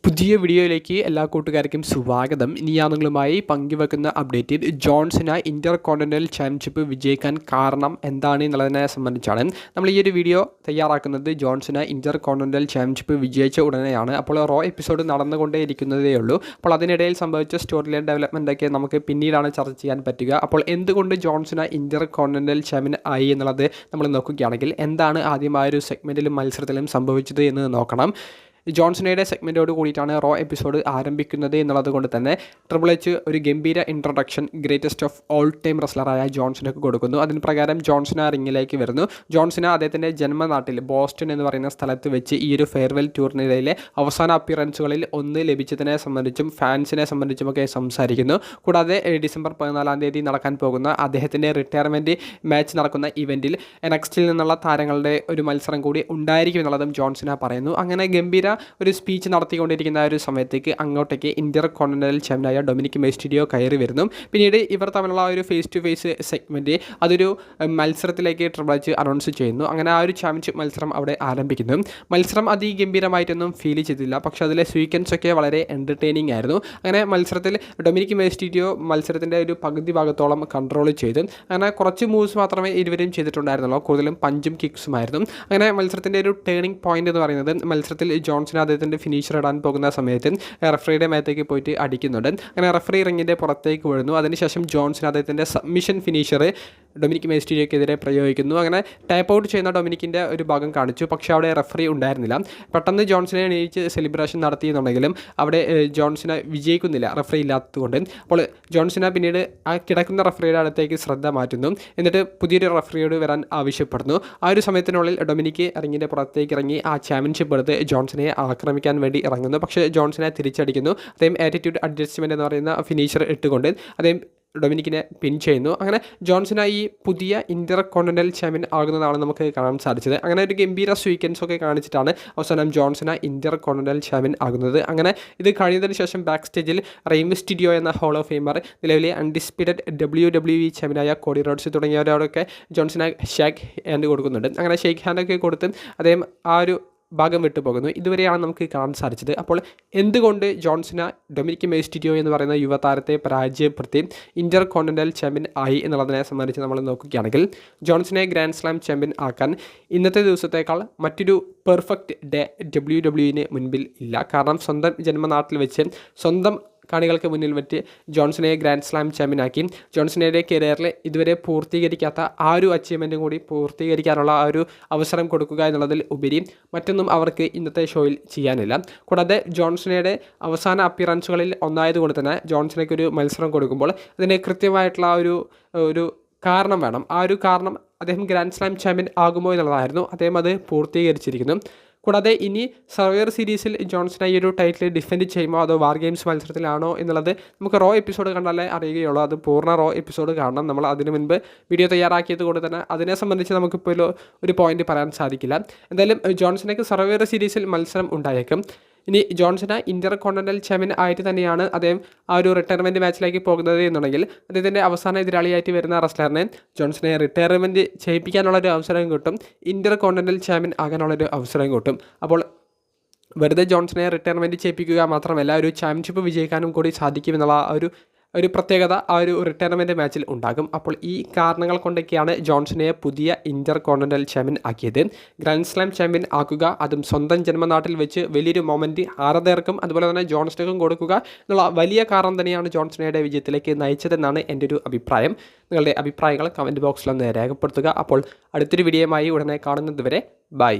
പുതിയ വീഡിയോയിലേക്ക് എല്ലാ കൂട്ടുകാർക്കും സ്വാഗതം. ഇനി ഞാൻ നിങ്ങളുമായി പങ്കുവെക്കുന്ന അപ്ഡേറ്റിൽ ജോൺസന് ഇന്റർകോണ്ടിനെന്റൽ ചാമ്പ്യൻഷിപ്പ് വിജയിക്കാൻ കാരണം എന്താണ് എന്നുള്ളതിനെ സംബന്ധിച്ചാണ്. നമ്മൾ ഈ ഒരു വീഡിയോ തയ്യാറാക്കുന്നത് ജോൺസന് ഇന്റർകോണ്ടിനെന്റൽ ചാമ്പ്യൻഷിപ്പ് വിജയിച്ച ഉടനെയാണ്. അപ്പോൾ റോ എപ്പിസോഡ് നടന്നുകൊണ്ടേയിരിക്കുന്നതേ ഉള്ളൂ. അപ്പോൾ അതിനിടയിൽ സംഭവിച്ച സ്റ്റോറി ലൈൻ ഡെവലപ്മെൻറ്റൊക്കെ നമുക്ക് പിന്നീടാണ് ചർച്ച ചെയ്യാൻ പറ്റുക. അപ്പോൾ എന്തുകൊണ്ട് ജോൺസന് ഇന്റർകോണ്ടിനെന്റൽ ചാമ്പ്യൻ ആയി എന്നുള്ളത് നമ്മൾ നോക്കുകയാണെങ്കിൽ എന്താണ് ആദ്യമായൊരു സെഗ്മെൻറ്റിലും മത്സരത്തിലും സംഭവിച്ചത് എന്ന് നോക്കണം. ജോൺസണയുടെ സെഗ്മെൻറ്റോട് കൂടിയിട്ടാണ് റോ എപ്പിസോഡ് ആരംഭിക്കുന്നത് എന്നുള്ളത് കൊണ്ട് തന്നെ ട്രിപ്പിൾ എച്ച് ഒരു ഗംഭീര introduction greatest of all time റെസ്ലറായ ജോൺസണക്ക് കൊടുക്കുന്നു. അതിന് പ്രകാരം ജോൺസൺ ആ റിങ്ങിലേക്ക് വരുന്നു. ജോൺസൺ അദ്ദേഹത്തിൻ്റെ ജന്മനാട്ടിൽ ബോസ്റ്റൺ എന്ന് പറയുന്ന സ്ഥലത്ത് വെച്ച് ഈ ഒരു ഫെയർവെൽ ടൂർണിയിലെ അവസാന അപ്പിയറൻസുകളിൽ ഒന്ന് ലഭിച്ചതിനെ സംബന്ധിച്ചും ഫാൻസിനെ സംബന്ധിച്ചുമൊക്കെ സംസാരിക്കുന്നു. കൂടാതെ ഡിസംബർ 14 നടക്കാൻ പോകുന്ന അദ്ദേഹത്തിൻ്റെ റിട്ടയർമെൻറ്റ് മാച്ച് നടക്കുന്ന ഇവൻറ്റിൽ NXTയിൽ നിന്നുള്ള താരങ്ങളുടെ ഒരു മത്സരം കൂടി ഉണ്ടായിരിക്കും എന്നുള്ളതും ജോൺസൺ പറയുന്നു. അങ്ങനെ ഗംഭീര ഒരു സ്പീച്ച് നടത്തിക്കൊണ്ടിരിക്കുന്ന ഒരു സമയത്തേക്ക് അങ്ങോട്ടേക്ക് ഇന്റർകോണ്ടിനെന്റൽ ചാമ്പ്യനായ ഡൊമിനിക് മിസ്റ്റീരിയോ കയറി വരുന്നു. പിന്നീട് ഇവർ തമ്മിലുള്ള ഒരു ഫേസ് ടു ഫേസ് സെഗ്മെൻറ്റ് അതൊരു മത്സരത്തിലേക്ക് ട്രിപ്പിൾ എച്ച് അനൗൺസ് ചെയ്യുന്നു. അങ്ങനെ ആ ഒരു ചാമ്പ്യൻഷിപ്പ് മത്സരം അവിടെ ആരംഭിക്കുന്നു. മത്സരം അതിഗംഭീരമായിട്ടൊന്നും ഫീൽ ചെയ്തില്ല, പക്ഷേ അതിലെ സ്വീക്വൻസ് ഒക്കെ വളരെ എൻ്റർടൈനിങ് ആയിരുന്നു. അങ്ങനെ മത്സരത്തിൽ ഡൊമിനിക് മിസ്റ്റീരിയോ മത്സരത്തിൻ്റെ ഒരു പകുതി ഭാഗത്തോളം കൺട്രോൾ ചെയ്തു. അങ്ങനെ കുറച്ച് മൂവ്സ് മാത്രമേ ഇരുവരും ചെയ്തിട്ടുണ്ടായിരുന്നുള്ളൂ, കൂടുതലും പഞ്ചും കിക്സുമായിരുന്നു. അങ്ങനെ മത്സരത്തിൻ്റെ ഒരു ടേണിംഗ് പോയിന്റ് എന്ന് പറയുന്നത് മത്സരത്തിൽ ജോൺസൺ അദ്ദേഹത്തിൻ്റെ ഫിനിഷർ ഇടാൻ പോകുന്ന സമയത്ത് റെഫറിയുടെ മേത്തേക്ക് പോയിട്ട് അടിക്കുന്നുണ്ട്. അങ്ങനെ റെഫറി റിങ്ങിൻ്റെ പുറത്തേക്ക് വീഴുന്നു. അതിനുശേഷം ജോൺസൺ അദ്ദേഹത്തിൻ്റെ സബ്മിഷൻ ഫിനിഷർ ഡൊമിനിക് മിസ്റ്റീരിയോക്കെതിരെ പ്രയോഗിക്കുന്നു. അങ്ങനെ ടൈപ്പ് ഔട്ട് ചെയ്യുന്ന ഡൊമിനിക്കിൻ്റെ ഒരു ഭാഗം കാണിച്ചു, പക്ഷേ അവിടെ റെഫറി ഉണ്ടായിരുന്നില്ല. പെട്ടെന്ന് ജോൺസനെ എണീച്ച് സെലിബ്രേഷൻ നടത്തിയെന്നുണ്ടെങ്കിലും അവിടെ ജോൺസനെ വിജയിക്കുന്നില്ല, റെഫറി ഇല്ലാത്തതുകൊണ്ട്. അപ്പോൾ ജോൺസനെ പിന്നീട് ആ കിടക്കുന്ന റെഫറിയുടെ അടുത്തേക്ക് ശ്രദ്ധ മാറ്റുന്നു. എന്നിട്ട് പുതിയൊരു റെഫറിയോട് വരാൻ ആവശ്യപ്പെടുന്നു. ആ ഒരു സമയത്തിനുള്ളിൽ ഡൊമിനിക്ക് റിങ്ങിൻ്റെ പുറത്തേക്ക് ഇറങ്ങി ആ ചാമ്പ്യൻഷിപ്പ് എടുത്ത് ജോൺസനെ ആക്രമിക്കാൻ വേണ്ടി ഇറങ്ങുന്നു. പക്ഷേ ജോൺസനെ തിരിച്ചടിക്കുന്നു. അദ്ദേഹം ആറ്റിറ്റ്യൂഡ് അഡ്ജസ്റ്റ്മെൻറ്റ് എന്ന് പറയുന്ന ഫിനിഷർ ഇട്ടുകൊണ്ട് അദ്ദേഹം ഡൊമിനിക്കിനെ പിൻ ചെയ്യുന്നു. അങ്ങനെ ജോൺസൺ ഈ പുതിയ ഇന്റർകോണ്ടിനെന്റൽ ചാമ്പ്യൻ ആകുന്നതാണ് നമുക്ക് കാണാൻ സാധിച്ചത്. അങ്ങനെ ഒരു ഗംഭീര സ്വീക്വൻസ് ഒക്കെ കാണിച്ചിട്ടാണ് അവസാനം ജോൺസൺ ഇന്റർകോണ്ടിനെന്റൽ ചാമ്പ്യൻ ആകുന്നത്. അങ്ങനെ ഇത് കഴിഞ്ഞതിന് ശേഷം ബാക്ക് സ്റ്റേജിൽ റെയ് മിസ്റ്റീരിയോ എന്ന ഹോൾ ഓഫ് ഫെയിമർ, നിലവിലെ അൺഡിസ്പ്യൂട്ടഡ് WWE ചാമ്പ്യനായ കോഡി റോഡ്സ് തുടങ്ങിയവരോടൊക്കെ ജോൺസൺ ഷേക്ക് ഹാൻഡ് കൊടുക്കുന്നുണ്ട്. അങ്ങനെ ഷേക്ക് ഹാൻഡൊക്കെ കൊടുത്ത് അദ്ദേഹം ആ ഒരു ഭാഗം വിട്ടുപോകുന്നു. ഇതുവരെയാണ് നമുക്ക് കാണാൻ സാധിച്ചത്. അപ്പോൾ എന്തുകൊണ്ട് ജോൺസൺ ഡൊമിനിക് മിസ്റ്റീരിയോ എന്ന് പറയുന്ന യുവതാരത്തെ പരാജയപ്പെടുത്തി ഇന്റർകോണ്ടിനെന്റൽ ചാമ്പ്യൻ ആയി എന്നുള്ളതിനെ സംബന്ധിച്ച് നമ്മൾ നോക്കുകയാണെങ്കിൽ ജോൺസനെ ഗ്രാൻഡ് സ്ലാം ചാമ്പ്യൻ ആക്കാൻ ഇന്നത്തെ ദിവസത്തേക്കാൾ മറ്റൊരു പെർഫെക്റ്റ് ഡേ WWE മുൻപിൽ ഇല്ല. കാരണം സ്വന്തം ജന്മനാട്ടിൽ വെച്ച് സ്വന്തം കാണികൾക്ക് മുന്നിൽ വെച്ച് ജോൺസനെ ഗ്രാൻഡ് സ്ലാം ചാമ്പ്യനാക്കി ജോൺസണയുടെ കരിയറിൽ ഇതുവരെ പൂർത്തീകരിക്കാത്ത ആ ഒരു അച്ചീവ്മെൻറ്റും കൂടി പൂർത്തീകരിക്കാനുള്ള ആ ഒരു അവസരം കൊടുക്കുക എന്നുള്ളതിൽ ഉപരി മറ്റൊന്നും അവർക്ക് ഇന്നത്തെ ഷോയിൽ ചെയ്യാനില്ല. കൂടാതെ ജോൺസണയുടെ അവസാന അപ്പിയറൻസുകളിൽ ഒന്നായതുകൊണ്ട് തന്നെ ജോൺസണയ്ക്ക് ഒരു മത്സരം കൊടുക്കുമ്പോൾ അതിന് കൃത്യമായിട്ടുള്ള ഒരു കാരണം വേണം. ആ ഒരു കാരണം അദ്ദേഹം ഗ്രാൻഡ് സ്ലാം ചാമ്പ്യൻ ആകുമോ എന്നുള്ളതായിരുന്നു. അദ്ദേഹം അത് പൂർത്തീകരിച്ചിരിക്കുന്നു. കൂടാതെ ഇനി സർവൈവർ സീരീസിൽ ജോൺസൺ ഈ ഒരു ടൈറ്റിൽ ഡിഫെൻഡ് ചെയ്യുമോ അതോ വാർ ഗെയിംസ് മത്സരത്തിലാണോ എന്നുള്ളത് നമുക്ക് റോ എപ്പിസോഡ് കണ്ടാലേ അറിയുകയുള്ളൂ. അത് പൂർണ്ണ റോ എപ്പിസോഡ് കാണണം. നമ്മൾ അതിന് മുൻപ് വീഡിയോ തയ്യാറാക്കിയത് കൊണ്ട് തന്നെ അതിനെ സംബന്ധിച്ച് നമുക്കിപ്പോൾ ഒരു പോയിന്റ് പറയാൻ സാധിക്കില്ല. എന്തായാലും ജോൺസണയ്ക്ക് സർവൈവർ സീരീസിൽ മത്സരം ഉണ്ടായേക്കും. ഇനി ജോൺസൺ ഇന്റർകോണ്ടിനെന്റൽ ചാമ്പ്യൻ ആയിട്ട് തന്നെയാണ് അദ്ദേഹം ആ ഒരു റിട്ടയർമെൻറ്റ് മാച്ചിലേക്ക് പോകുന്നത് എന്നുണ്ടെങ്കിൽ അദ്ദേഹത്തിൻ്റെ അവസാന എതിരാളിയായിട്ട് വരുന്ന റെസ്ലറിനെ ജോൺസനെ റിട്ടയർമെൻറ്റ് ചെയ്യിപ്പിക്കാനുള്ളൊരു അവസരം കിട്ടും, ഇന്റർകോണ്ടിനെന്റൽ ചാമ്പ്യൻ ആകാനുള്ളൊരു അവസരം കിട്ടും. അപ്പോൾ വെറുതെ ജോൺസനെ റിട്ടയർമെൻറ്റ് ചെയ്യിപ്പിക്കുക മാത്രമല്ല ഒരു ചാമ്പ്യൻഷിപ്പ് വിജയിക്കാനും കൂടി സാധിക്കുമെന്നുള്ള ഒരു പ്രത്യേകത ആ ഒരു റിട്ടയർമെൻറ്റ് മാച്ചിൽ ഉണ്ടാകും. അപ്പോൾ ഈ കാരണങ്ങൾ കൊണ്ടൊക്കെയാണ് ജോൺസനെ പുതിയ ഇന്റർകോണ്ടിനെന്റൽ ചാമ്പ്യൻ ആക്കിയത്. ഗ്രാൻഡ് സ്ലാം ചാമ്പ്യൻ ആക്കുക, അതും സ്വന്തം ജന്മനാട്ടിൽ വെച്ച് വലിയൊരു മൊമെൻറ്റ് ആരാധകർക്കും അതുപോലെ തന്നെ ജോൺസണക്കും കൊടുക്കുക എന്നുള്ള വലിയ കാരണം തന്നെയാണ് ജോൺസണയുടെ വിജയത്തിലേക്ക് നയിച്ചതെന്നാണ് എൻ്റെ ഒരു അഭിപ്രായം. നിങ്ങളുടെ അഭിപ്രായങ്ങൾ കമൻറ്റ് ബോക്സിലൊന്ന് രേഖപ്പെടുത്തുക. അപ്പോൾ അടുത്തൊരു വീഡിയോയുമായി ഉടനെ കാണുന്നത് വരെ ബൈ.